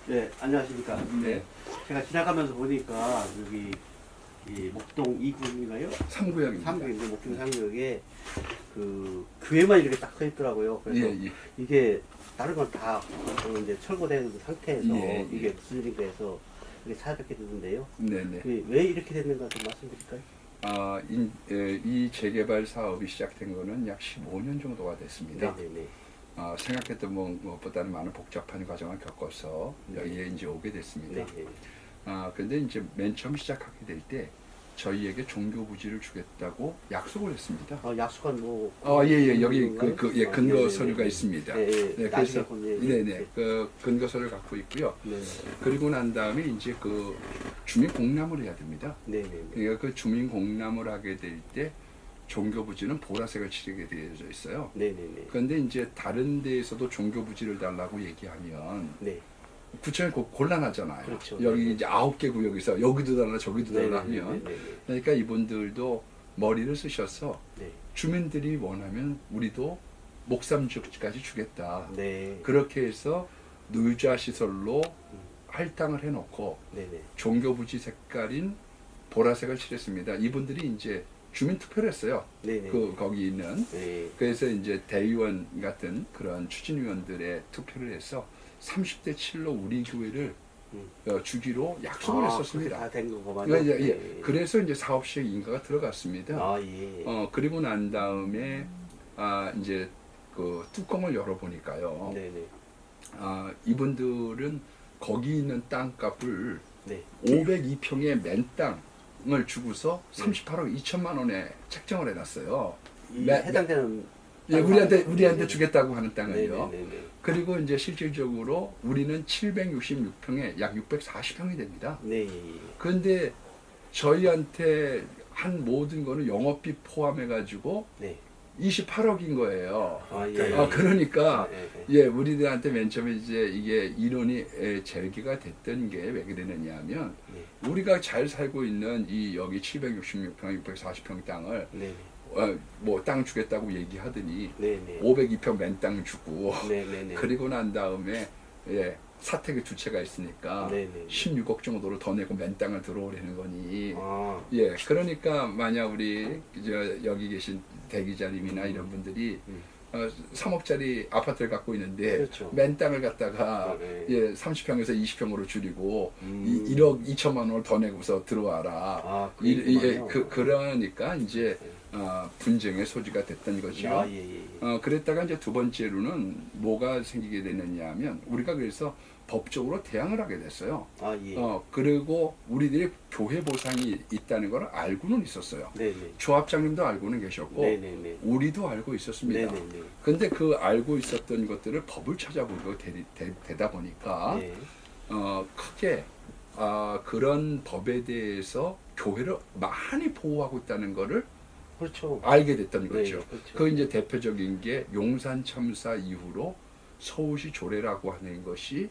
네, 안녕하십니까. 네. 제가 지나가면서 보니까 여기 이 목동 2구인가요? 3구역입니다. 3구역인데 목동 3구역에 그 교회만 이렇게 딱 서 있더라고요. 그래서 예, 예. 이게 다른 건 다 이제 철거된 상태에서 예, 예. 이게 무슨 일인가 해서 이렇게 찾아뵙게 됐는데요. 네네. 왜 이렇게 됐는가 좀 말씀드릴까요? 이 재개발 사업이 시작된 거는 약 15년 정도가 됐습니다. 네네네. 생각했던 것보다는 많은 복잡한 과정을 겪어서 여기에 이제 오게 됐습니다. 네네. 근데 이제 맨 처음 시작하게 될 때 저희에게 종교 부지를 주겠다고 약속을 했습니다. 약속한 뭐. 예, 여기 근거 네네네. 서류가 있습니다. 네, 네, 나중에 그래서 보면 네네 그 근거 서류를 갖고 있고요. 네. 그리고 난 다음에 이제 그 주민 공람을 해야 됩니다. 네네네. 그러니까 그 주민 공람을 하게 될 때 종교 부지는 보라색을 칠하게 되어져 있어요. 네네네. 그런데 이제 다른 데에서도 종교 부지를 달라고 얘기하면 네. 구청이 곤란하잖아요. 그렇죠. 여기 네. 이제 9개 구역에서 여기도 달라 저기도 달라 네네네. 하면 네네네. 그러니까 이분들도 머리를 쓰셔서 네. 주민들이 원하면 우리도 목삼주까지 주겠다. 네. 그렇게 해서 노유자 시설로 할당을 해놓고 네네. 종교부지 색깔인 보라색을 칠했습니다. 이분들이 이제 주민 투표를 했어요. 네네. 거기 있는. 네. 그래서 이제 대의원 같은 그런 추진위원들의 투표를 해서 30대 7로 우리 교회를 주기로 약속을 했었습니다. 다된 거구만. 그러니까 이제, 네. 그래서 이제 사업시행 인가가 들어갔습니다. 예. 그리고 난 다음에 이제 그 뚜껑을 열어보니까요. 네네. 이분들은 거기 있는 땅값을 네. 502평의 맨 땅을 주고서 38억 2천만 원에 책정을 해놨어요. 해당되는. 예, 우리한테 네네. 주겠다고 하는 땅을요. 네네네. 그리고 이제 실질적으로 우리는 766평에 약 640평이 됩니다. 네. 그런데 저희한테 한 모든 거는 영업비 포함해가지고 네. 28억인 거예요. 예. 그러니까 네. 예, 우리들한테 맨 처음에 이제 이게 인원이 제기가 됐던 게 왜 그러느냐 하면 네. 우리가 잘 살고 있는 이 여기 766평, 640평 땅을 네. 뭐 땅 주겠다고 얘기하더니 네네. 502평 맨 땅 주고 네네네. 그리고 난 다음에 예, 사택의 주체가 있으니까 네네. 16억 정도를 더 내고 맨 땅을 들어오려는 거니 네. 그러니까 만약 우리 여기 계신 대기자님이나 이런 분들이 3억짜리 아파트를 갖고 있는데 그렇죠. 맨 땅을 갖다가 네. 30평에서 20평으로 줄이고 1억 1억 2천만 원을 더 내고서 들어와라. 그러니까 이제 분쟁의 소지가 됐던 거죠. 예. 그랬다가 이제 두 번째로는 뭐가 생기게 되느냐 하면 우리가 그래서 법적으로 대항을 하게 됐어요. 예. 그리고 우리들이 교회 보상이 있다는 걸 알고는 있었어요. 네네. 조합장님도 알고는 계셨고 네네네. 우리도 알고 있었습니다. 네네네. 근데 그 알고 있었던 것들을 법을 찾아보고 되다 보니까 네. 크게 그런 법에 대해서 교회를 많이 보호하고 있다는 거를 그렇죠. 알게 됐던 거죠. 네, 그렇죠. 그 이제 대표적인 게 용산 참사 이후로 서울시 조례라고 하는 것이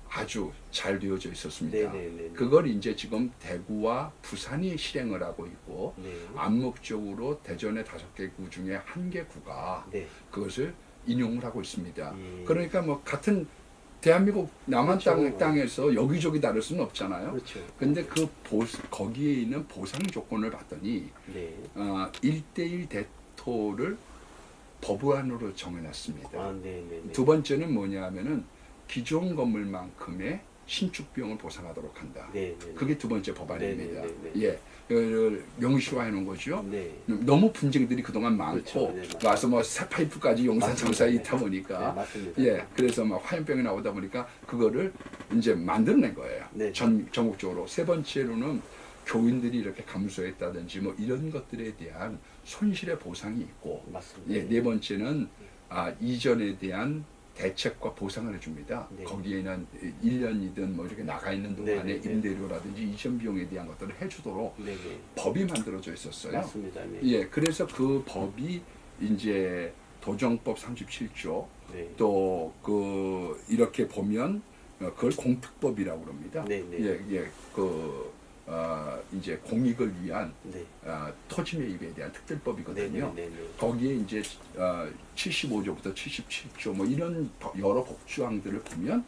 아주 잘 되어져 있었습니다. 네네네. 그걸 이제 지금 대구와 부산이 실행을 하고 있고 네. 암묵적으로 대전의 5개 구 중에 1개 구가 네. 그것을 인용을 하고 있습니다. 예. 그러니까 뭐 같은 대한민국 남한 그렇죠. 땅에서 여기저기 다를 수는 없잖아요. 그렇죠. 근데 거기에 있는 보상 조건을 봤더니 네. 1대1 대토를 법안으로 정해놨습니다. 네네네. 두 번째는 뭐냐 하면은 기존 건물만큼의 신축 비용을 보상하도록 한다. 네네. 그게 두 번째 법안입니다. 네네네. 예, 이걸 명시화해 놓은 거죠. 네. 너무 분쟁들이 그동안 많고 그렇죠. 네, 맞습니다. 와서 뭐 새파이프까지 용산 참사에 맞습니다. 있다 보니까 네, 맞습니다. 예, 그래서 막 화염병이 나오다 보니까 그거를 이제 만들어낸 거예요. 네. 전국적으로. 세 번째로는 교인들이 이렇게 감수했다든지 뭐 이런 것들에 대한 손실의 보상이 있고, 맞습니다. 예, 네 번째는 이전에 대한 대책과 보상을 해줍니다. 네. 거기에는 1년이든 뭐 이렇게 나가 있는 동안에 네, 네, 네. 임대료라든지 이전 비용에 대한 것들을 해주도록 네네. 법이 만들어져 있었어요. 맞습니다. 네. 예, 그래서 그 법이 이제 도정법 37조 네. 또 이렇게 보면 그걸 공특법이라고 그럽니다. 네네. 예, 이제 공익을 위한 네. 토지 매입에 대한 특별법이거든요. 네네네. 거기에 이제 75조부터 77조 뭐 이런 여러 법조항들을 보면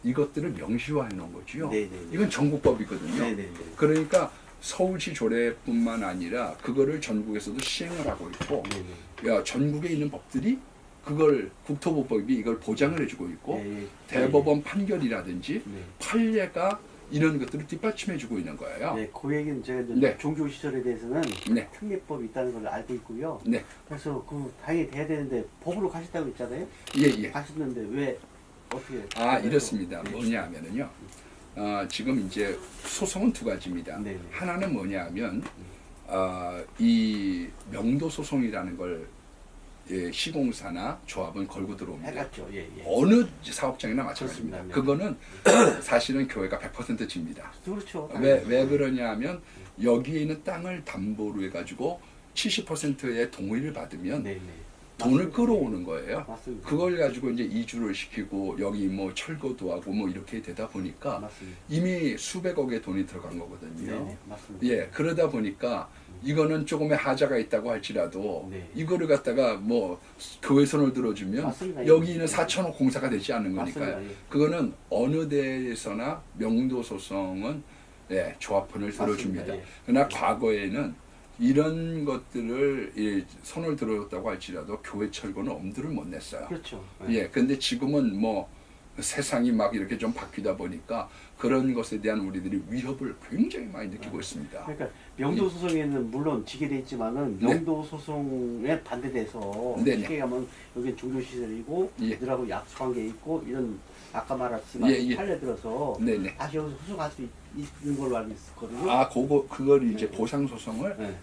이것들을 명시화해 놓은 거지요. 네네. 이건 전국법이거든요. 네네네. 그러니까 서울시 조례뿐만 아니라 그거를 전국에서도 시행을 하고 있고, 네네. 야, 전국에 있는 법들이 그걸 국토부법이 이걸 보장을 해주고 있고, 예, 예. 대법원 판결이라든지 네. 판례가 이런 것들을 뒷받침해주고 있는 거예요. 네, 그 얘기는 제가 이제 네. 종교 시설에 대해서는 네. 특례법이 있다는 걸 알고 있고요. 네. 그래서 그 당연히 돼야 되는데 법으로 가셨다고 했잖아요. 예, 예. 가셨는데 왜 어떻게? 아, 이렇습니다. 네. 뭐냐면은요. 지금 이제 소송은 두 가지입니다. 네네. 하나는 뭐냐면 이 명도 소송이라는 걸 시공사나 조합은 걸고 들어옵니다. 해갔죠. 예, 예. 어느 사업장이나 마찬가지입니다. 그렇습니다. 그거는 사실은 교회가 100% 집니다. 그렇죠. 왜 그러냐 하면 여기에 있는 땅을 담보로 해가지고 70%의 동의를 받으면 네네. 돈을 맞습니다. 끌어오는 거예요. 맞습니다. 그걸 가지고 이제 이주를 시키고 여기 뭐 철거도 하고 뭐 이렇게 되다 보니까 맞습니다. 이미 수백억의 돈이 들어간 거거든요. 네네. 맞습니다. 예, 그러다 보니까 이거는 조금의 하자가 있다고 할지라도 네. 이거를 갖다가 뭐 교회 손을 들어주면 맞습니다. 여기는 예. 4천억 공사가 되지 않는 거니까요. 맞습니다. 예. 그거는 어느 데에서나 명도 소송은 조합원을 들어줍니다. 맞습니다. 예. 그러나 과거에는 이런 것들을 손을 들어줬다고 할지라도 교회 철거는 엄두를 못 냈어요. 그렇죠. 예, 근데 지금은 뭐 세상이 막 이렇게 좀 바뀌다 보니까 그런 것에 대한 우리들이 위협을 굉장히 많이 느끼고 있습니다. 그러니까 명도 소송에는 물론 지게 돼 있지만은 네. 명도 소송에 반대돼서 네네. 쉽게 가면 여기 종교 시설이고 예. 이들하고 약속한 게 있고 이런 아까 말했지만 예, 예. 판례 들어서 네네. 다시 여기서 소송할 수 있는 걸로 알고 있었거든요. 아, 그걸 이제 네. 보상 소송을 네.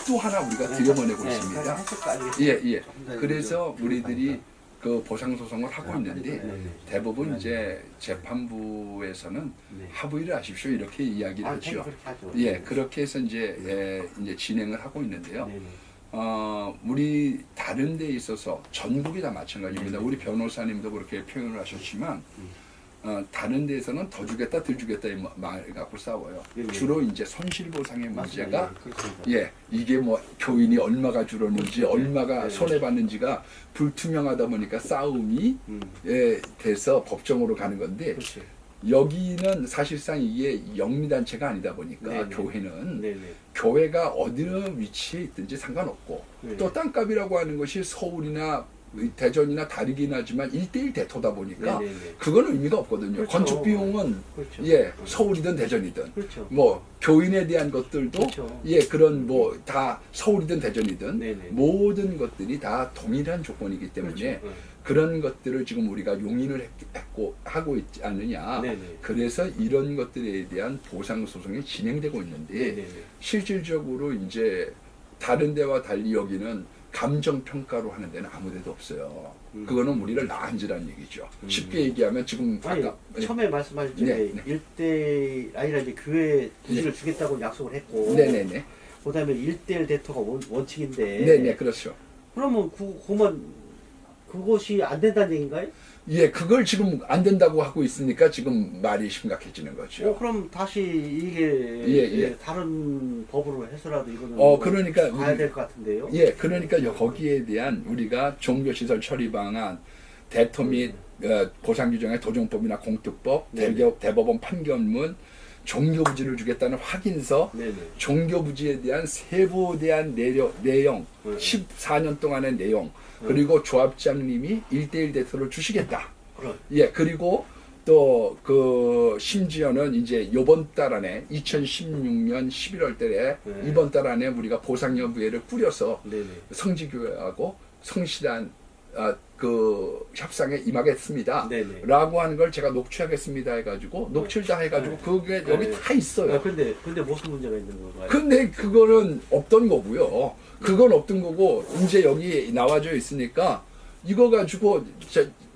또 하나 우리가 들여보내고 네, 있습니다. 했을까 알겠어요. 예, 예. 조금 더 그래서 이제 우리들이 그 보상 소송을 하고 있는데 네, 네. 대부분 이제 재판부에서는 네. 합의를 하십시오 이렇게 이야기를 아, 하죠. 그렇게 하죠. 예, 그렇게 해서 이제 진행을 하고 있는데요. 네네. 우리 다른 데 있어서 전국이 다 마찬가지입니다. 네. 우리 변호사님도 그렇게 표현을 하셨지만 다른 데에서는 더 주겠다 덜 주겠다 이 말 갖고 싸워요. 네, 네. 주로 이제 손실보상의 문제가 맞습니다. 예, 그렇습니다. 예, 이게 뭐 교인이 얼마가 줄었는지 얼마가 네. 손해봤는지가 불투명하다 보니까 싸움이 음, 돼서 법정으로 가는 건데 그렇죠. 여기는 사실상 이게 영리단체가 아니다 보니까 네네. 교회는 네네. 교회가 어느 위치에 있든지 상관없고 네. 또 땅값이라고 하는 것이 서울이나 대전이나 다르긴 하지만 1대1 대토다 보니까 네네네. 그거는 의미가 없거든요. 그렇죠. 건축 비용은 그렇죠. 예, 서울이든 대전이든 그렇죠. 뭐 교인에 대한 것들도 그렇죠. 예, 그런 뭐 다 서울이든 대전이든 네네. 모든 것들이 다 동일한 조건이기 때문에 그렇죠. 네. 그런 것들을 지금 우리가 용인을 하고 있지 않느냐. 네네. 그래서 이런 것들에 대한 보상 소송이 진행되고 있는데 네네네. 실질적으로 이제 다른 데와 달리 여기는 감정 평가로 하는 데는 아무 데도 없어요. 그거는 우리를 나앉으라는 얘기죠. 쉽게 얘기하면 지금 아니, 아까 처음에 말씀하신 네, 게 네. 일대 아니라 이제 교회 부지를 주겠다고 약속을 했고 네네네. 그다음에 1대1 대토가 원칙인데 네네, 그렇죠. 그러면 그것이 안 된다는 얘기인가요? 예, 그걸 지금 안 된다고 하고 있으니까 지금 말이 심각해지는 거죠. 그럼 다시 이게 예. 다른 법으로 해서라도 이거는 그러니까 가야 될 것 같은데요. 예, 그러니까 거기에 대한 우리가 종교시설 처리 방안, 대토 및 보상 규정의 도정법이나 공특법, 네네. 대법원 판결문, 종교부지를 주겠다는 확인서, 네네. 종교부지에 대한 세부대한 내용, 네. 14년 동안의 내용, 그리고 조합장님이 1대1 대토를 주시겠다. 그럼. 예, 그리고 또 그 심지어는 이제 요번 달 안에 2016년 11월 달에 네. 이번 달 안에 우리가 보상협의회를 꾸려서 네네. 성지교회하고 성실한 그 협상에 임하겠습니다. 네네. 라고 하는 걸 제가 녹취하겠습니다 해가지고 녹취를 다 해가지고 네. 그게 네. 여기 다 있어요. 근데 무슨 문제가 있는 건가요? 근데 그거는 없던 거고요. 그건 없던 거고 이제 여기 나와져 있으니까 이거 가지고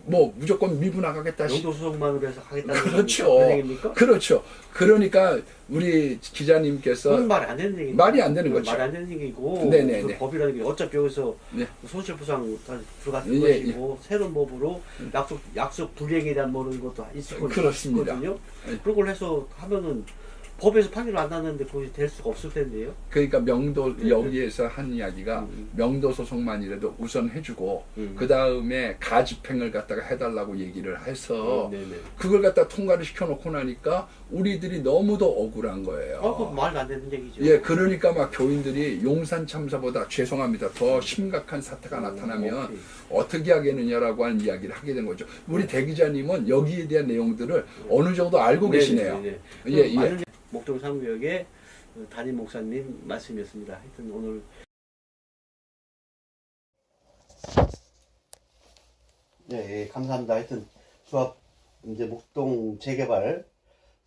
뭐 무조건 밀고 나가겠다. 영도 수송만으로 해서 하겠다는 그렇죠. 그런 얘기입니까? 그렇죠. 그러니까 우리 기자님께서 그건 말이 안 되는 얘기. 말이 안 되는 거죠. 말이 안 되는 얘기고. 네네네. 그 법이라는 게 어차피 여기서 네. 손실보상 다 들어갔을 예, 것이고 새로운 법으로 약속 불이행에 대한 모르는 것도 있을 그렇습니다. 거거든요. 예. 그런 걸 해서 하면은 법에서 판결을 안 났는데 그것이 될 수가 없을 텐데요. 그러니까 명도 여기에서 한 이야기가 음. 명도 소송만이라도 우선 해주고 음. 그 다음에 가집행을 갖다가 해달라고 얘기를 해서 네네. 그걸 갖다 통과를 시켜놓고 나니까 우리들이 너무도 억울한 거예요. 그건 말도 안 되는 얘기죠. 예, 그러니까 막 교인들이 용산 참사보다 죄송합니다. 더 심각한 사태가 나타나면 오케이. 어떻게 하겠느냐라고 하는 이야기를 하게 된 거죠. 우리 대 기자님은 여기에 대한 내용들을 어느 정도 알고 계시네요. 네네네. 예, 예. 많은 목동 상구역의 담임 목사님 말씀이었습니다. 하여튼 오늘 네, 예, 감사합니다. 하여튼 조합 이제 목동 재개발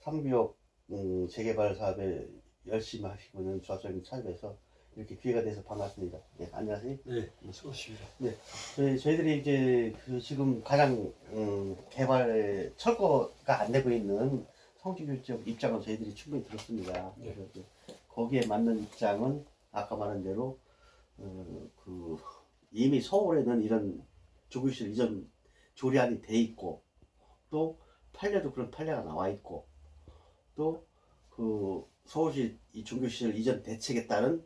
3구역 재개발 사업에 열심히 하시고 있는 조합장님 찾아뵈서 이렇게 기회가 돼서 반갑습니다. 네, 안녕하세요. 네, 수고하십니다. 네, 저희들이 이제 그 지금 가장 개발 철거가 안 되고 있는 성지교 지역 입장은 저희들이 충분히 들었습니다. 네. 그래서 이제 거기에 맞는 입장은 아까 말한 대로 그 이미 서울에는 이런 조교실 이전 조례안이 돼 있고 또 판례도 그런 판례가 나와 있고 또 그 서울시 이 종교시설 이전 대책에 따른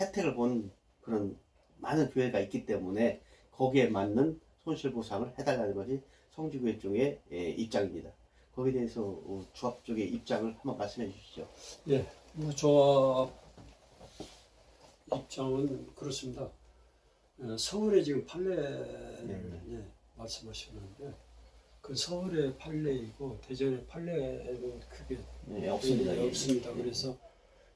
혜택을 본 그런 많은 교회가 있기 때문에 거기에 맞는 손실보상을 해달라는 것이 성지교회 쪽의 입장입니다. 거기에 대해서 조합 쪽의 입장을 한번 말씀해 주시죠. 네, 조합 입장은 그렇습니다. 서울에 지금 판례 예, 말씀하셨는데 그 서울의 판례이고 대전의 판례는 크게 없습니다. 예, 없습니다. 예. 그래서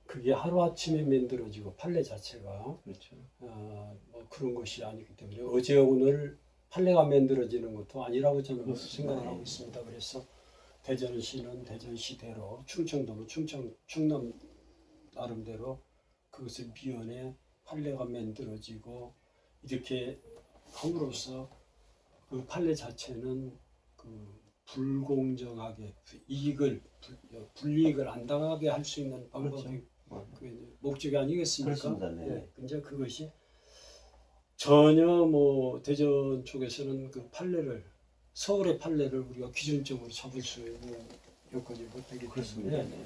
그게 하루아침에 만들어지고 판례 자체가 그렇죠. 뭐 그런 것이 아니기 때문에 어제 오늘 판례가 만들어지는 것도 아니라고 저는 그렇습니다. 생각을 하고 있습니다. 그래서 대전시는 대전시대로 충청도는 충남 나름대로 그것을 미연에 판례가 만들어지고 이렇게 함으로써 그 판례 자체는 그 불공정하게 불이익을 안 당하게 할 수 있는 방법이 그렇죠. 그 목적이 아니겠습니까? 그렇습니다. 네. 예, 근데 그것이 전혀 뭐 대전 쪽에서는 그 판례를 서울의 판례를 우리가 기준점으로 잡을 수 있는 여건이 못 되기 그렇습니다. 때문에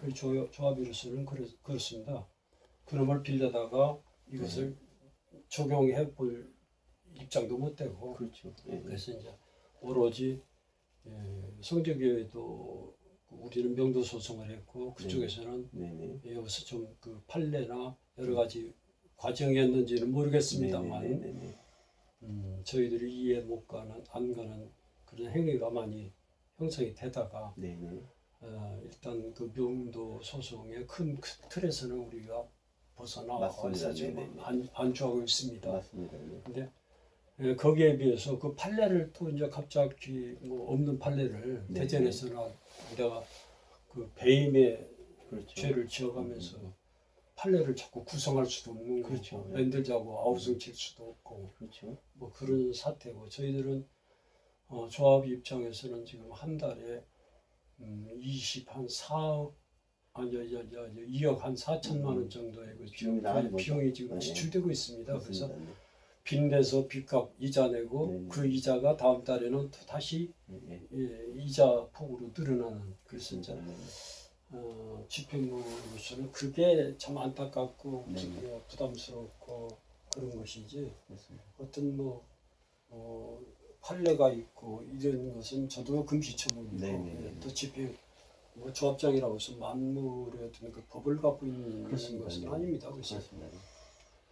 그 조합으로서는 그렇습니다. 그놈을 빌려다가 이것을 적용해 볼 입장도 못 되고 그렇죠. 예. 그래서 이제 오로지 성지교회도 우리는 명도 소송을 했고 그쪽에서는 네네. 여기서 좀 그 판례나 여러 가지 과정이었는지는 모르겠습니다만 네네네네. 저희들이 이해 안 가는 그런 행위가 많이 형성이 되다가 네네. 일단 그 명도 소송의 큰 틀에서는 우리가 벗어나와서 맞습니다. 지금 네네네. 안주하고 있습니다. 맞습니다. 네. 근데 거기에 비해서 그 판례를 또 이제 갑자기 뭐 없는 판례를 네. 대전에서나 내가 그 배임의 그렇죠. 죄를 지어가면서 판례를 자꾸 구성할 수도 없는 그렇죠. 거고 만들자고 아우성 칠 수도 없고 그렇죠. 뭐 그런 사태고 저희들은 조합 입장에서는 지금 한 달에 24억 아니요 2억 한 4천만 원 정도의 그 비용이 나가는 거죠. 비용이 지금 네. 지출되고 있습니다. 그래서 맞습니다. 빚내서 빚값 이자 내고 네. 그 이자가 다음 달에는 또 다시 네. 이자 폭으로 늘어나는 그래서 이제 네. 집행부로서는 그게 참 안타깝고 네. 부담스럽고 그런 것이지 맞습니다. 어떤 뭐 판례가 있고 이런 것은 저도 금시초문이고 네. 또 집행 뭐 조합장이라고 해서 만물의 어떤 그 법을 갖고 있는 그렇습니다. 것은 네. 아닙니다. 그래서 맞습니다.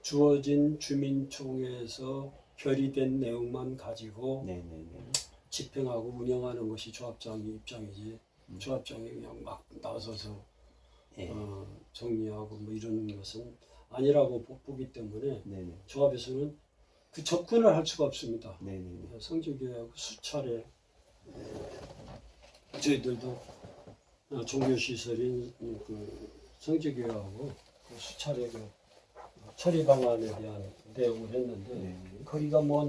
주어진 주민총회에서 결의된 내용만 가지고 네네네. 집행하고 운영하는 것이 조합장의 입장이지 조합장이 그냥 막 나서서 예. 정리하고 뭐 이런 것은 아니라고 보기 때문에 네네. 조합에서는 그 접근을 할 수가 없습니다. 네네. 성지교회하고 수차례 저희들도 종교시설인 그 성지교회하고 그 수차례 그 처리 방안에 대한 내용을 했는데 네. 거기가 뭐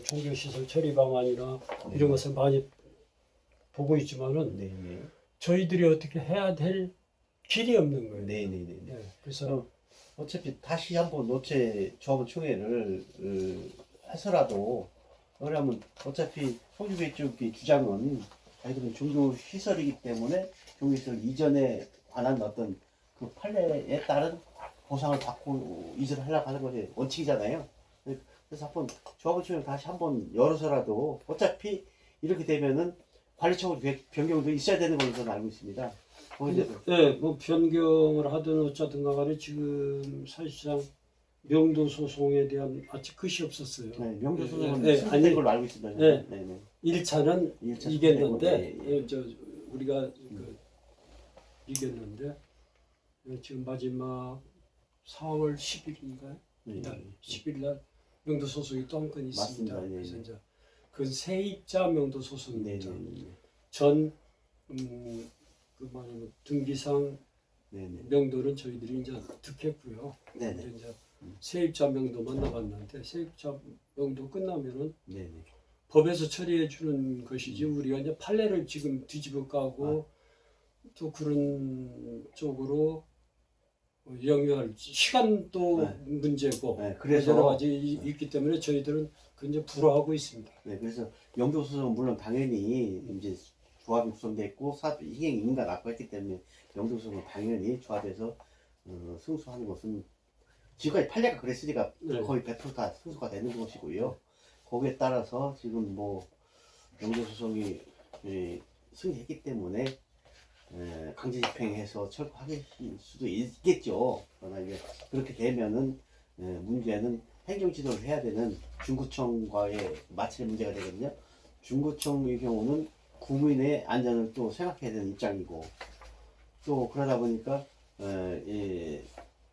종교시설 처리 방안이나 이런 것을 많이 보고 있지만은 네네. 저희들이 어떻게 해야 될 길이 없는 거예요. 네네네. 네, 그래서 어차피 다시 한번 노체 조합총회를 해서라도 왜냐하면 어차피 성주교회 쪽의 주장은 자기들은 종교 시설이기 때문에 종교시설 이전에 관한 어떤 그 판례에 따른 보상을 받고 이전을 하려고 하는 것이 원칙이잖아요. 그래서 한번 조합원총회 다시 한번 열어서라도 어차피 이렇게 되면은 관리청으로 변경도 있어야 되는 걸로 저는 알고 있습니다. 네, 뭐 변경을 하든 어쩌든 간에 지금 사실상 명도 소송에 대한 아직 끝이 없었어요. 네, 명도 소송은 네, 승인된 아니, 걸로 알고 있습니다. 네. 네, 네. 1차는 일차 이겼는데 소송이고, 네, 저 우리가 이겼는데 지금 마지막 4월 10일인가요? 네, 네. 10일 날 명도 소송이 또 한 건 있습니다. 맞습니다. 네, 그래서 네. 이제 그 세입자 명도 네, 소송입니다. 네, 전 그 말하면 등기상 네, 네. 명도는 저희들이 이제 득했고요. 네, 네. 이제 세입자 명도만 남았는데 세입자 명도 끝나면은 네, 네. 법에서 처리해 주는 것이지 우리가 이제 판례를 지금 뒤집어 까고 또 그런 쪽으로 영위할 시간도 네. 문제고 네, 그래서 여러 그래서 가지 있기 때문에 저희들은 굉장히 불허하고 있습니다. 네, 그래서 명도 소송은 물론 당연히 이제 조합이 구성됐고 사업 이행 임무가 났고 했기 때문에 명도 소송은 당연히 조합에서 승소하는 것은 지금까지 판례가 그랬으니까 네. 거의 100% 승소가 되는 것이고요. 거기에 따라서 지금 뭐 명도 소송이 승인했기 때문에 강제 집행해서 철거할 수도 있겠죠. 그러나 이게 그렇게 되면은 문제는 행정 지도를 해야 되는 중구청과의 마찰의 문제가 되거든요. 중구청의 경우는 국민의 안전을 또 생각해야 되는 입장이고 또 그러다 보니까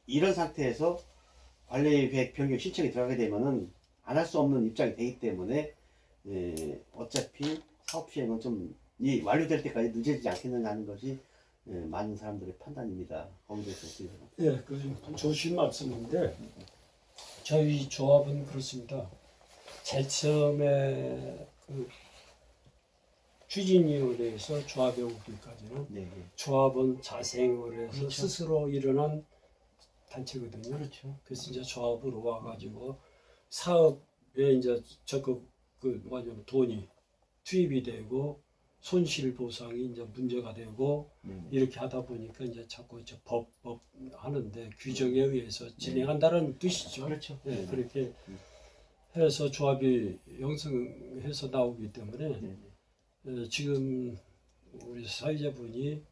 이런 상태에서 관리계획 변경 신청이 들어가게 되면은 안 할 수 없는 입장이 되기 때문에 어차피 사업 시행은 좀 완료될 때까지 늦어지지 않겠느냐 하는 것이 많은 사람들의 판단입니다. 거기에 대해서 어떻게 생각하세요? 예, 그 좋으신 말씀인데 저희 조합은 그렇습니다. 제일 처음에 그 추진위원회에서 조합에 오기까지는 네, 네. 조합은 자생을 해서 그렇죠. 스스로 일어난 단체거든요. 그렇죠. 그래서 이제 조합으로 와가지고 사업에 이제 적극 뭐냐면 돈이 투입이 되고 손실 보상이 이제 문제가 되고 네, 이렇게 하다 보니까 이제 자꾸 법 하는데 규정에 의해서 진행한다는 뜻이죠. 그렇죠. 네, 네, 네. 그렇게 해서 조합이 형성해서 나오기 때문에 네, 지금 우리 사회자분이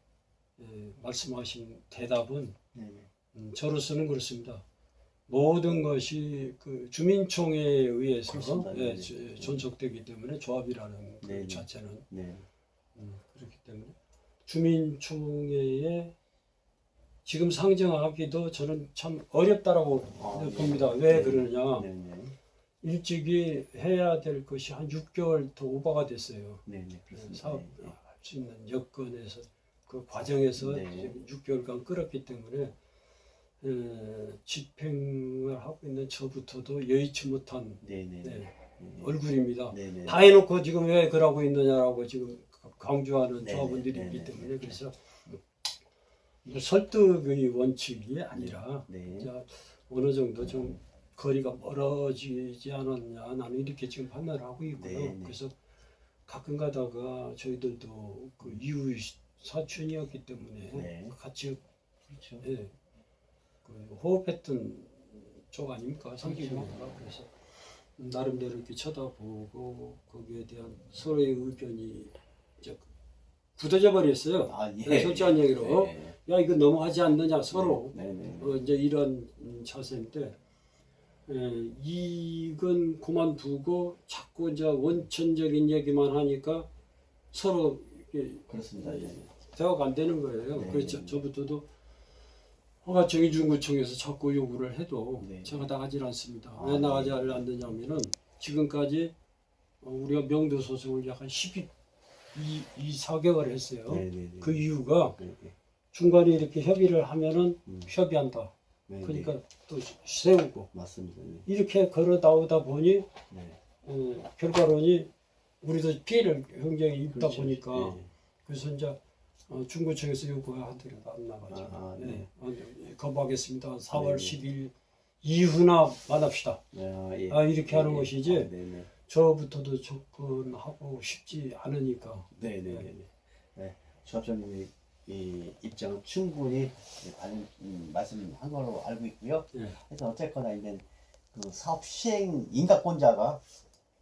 말씀하신 대답은 네, 네. 저로서는 그렇습니다. 모든 것이 그 주민총회에 의해서 그렇습니다. 네, 네. 존속되기 때문에 조합이라는 그 네, 네. 자체는 네. 그렇기 때문에 주민총회에 지금 상정하기도 저는 참 어렵다라고 봅니다. 네. 왜 네. 그러느냐? 네, 네. 일찍이 해야 될 것이 한 6개월 더 오버가 됐어요. 네, 네. 그렇습니다. 사업할 네. 수 있는 여건에서 그 과정에서 네. 지금 6개월간 끌었기 때문에 집행을 하고 있는 저부터도 여의치 못한 네, 네. 네, 얼굴입니다. 네, 네. 다 해놓고 지금 왜 그러고 있느냐라고 지금 강조하는 네, 조합원들이 네, 있기 네, 때문에 네. 그래서 설득의 원칙이 아니라 네. 이제 어느 정도 좀 거리가 멀어지지 않았냐 나는 이렇게 지금 판단을 하고 있고요. 네, 네. 그래서 가끔 가다가 저희들도 그 이후 사촌이었기 때문에 네. 같이 그렇죠. 예, 그 호흡했던 쪽 아닙니까? 그렇죠. 성기가 그래서 나름대로 이렇게 쳐다보고 거기에 대한 서로의 의견이 이제 굳어져 버렸어요. 아, 예. 네, 솔직한 얘기로 네. 야 이거 너무하지 않느냐 서로 네, 네. 이제 이런 자세인데 이건 그만두고 자꾸 이제 원천적인 얘기만 하니까 서로 이게 그렇습니다. 예. 대화가 안 되는 거예요. 네. 그래서 저부터도 정의중구청에서 자꾸 요구를 해도 네. 제가 나가질 않습니다. 아, 왜 나가지 네. 않느냐면은 지금까지 우리가 명도 소송을 약 한 4개월 했어요. 네, 네, 네. 그 이유가 네, 네. 중간에 이렇게 협의를 하면은 네, 협의한다. 그러니까 네. 또 세우고 맞습니다. 네. 이렇게 걸어 나오다 보니 네. 결과론이 우리도 피해를 굉장히 입다 그렇죠. 보니까 네. 그래서 이제 중구청에서 요구하더라도 안 나가죠. 네. 거부하겠습니다. 4월 네. 10일 이후나 만납시다. 예. 이렇게 하는 것이지 네, 네. 저부터도 접근하고 싶지 않으니까. 네, 네, 네. 네. 조합장님이 이 입장은 충분히 말씀한 걸로 알고 있고요. 예. 그래서 어쨌거나 이제 그 사업 시행 인가권자가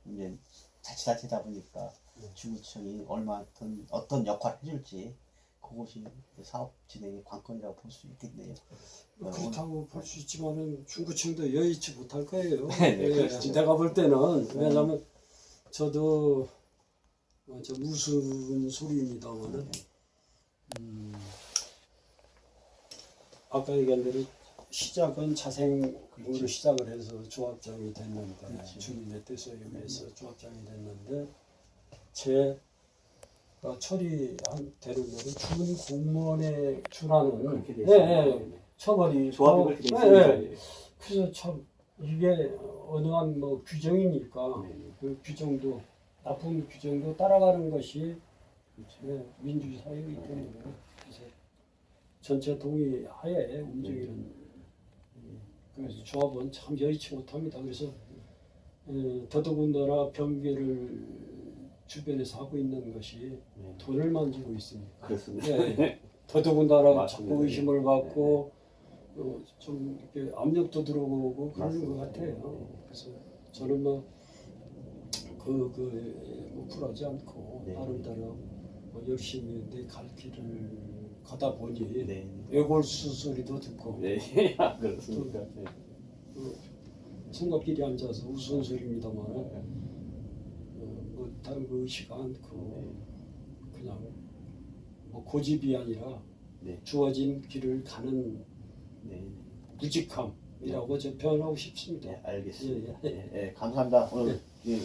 이제 자치단체다 보니까 주구청이 얼마든 어떤 역할을 해줄지 그것이 사업 진행의 관건이라고 볼 수 있겠네요. 그렇다고 볼 수 있지만은 중구청도 여의치 못할 거예요. 네, 예, 그렇죠. 내가 볼 때는 왜냐하면 저도 저 무슨 소리입니다만은 아까 얘기한 대로 시작은 자생으로 시작을 해서 조합장이 됐는데 그렇지. 주민의 뜻에 의해서 조합장이 됐는데 제 처리한 대로는 주민 공무원에 준하는 그렇게 돼 예, 있어요. 예, 처벌이 조합이 또- 그렇게 돼 예, 있어요. 예. 그래서 참 이게 어느 한 뭐 규정이니까 그 규정도 나쁜 규정도 따라가는 것이 예, 민주사회이기 때문에 그래서 전체 동의하에 움직이는 그래서 조합은 참 여의치 못합니다. 그래서 더더군다나 변개를 주변에서 하고 있는 것이 돈을 만지고 있으니까 그렇습니다. 예, 더더군다나 맞습니다. 자꾸 의심을 받고 좀 이렇게 압력도 들어오고 그러는 맞습니다. 것 같아요. 그래서 저는 뭐 쿨하지 않고 네. 나름대로 열심히 내 갈 길을 가다 보니 네. 외골수 소리도 듣고 네. 그렇습니다. 네. 생각끼리 앉아서 우스운소리입니다만 뭐 다른 거 의식 않고 그냥 뭐 고집이 아니라 네. 주어진 길을 가는 네. 무직함이라고 저 표현하고 싶습니다. 네, 알겠습니다. 예, 예, 예, 감사합니다. 오늘 이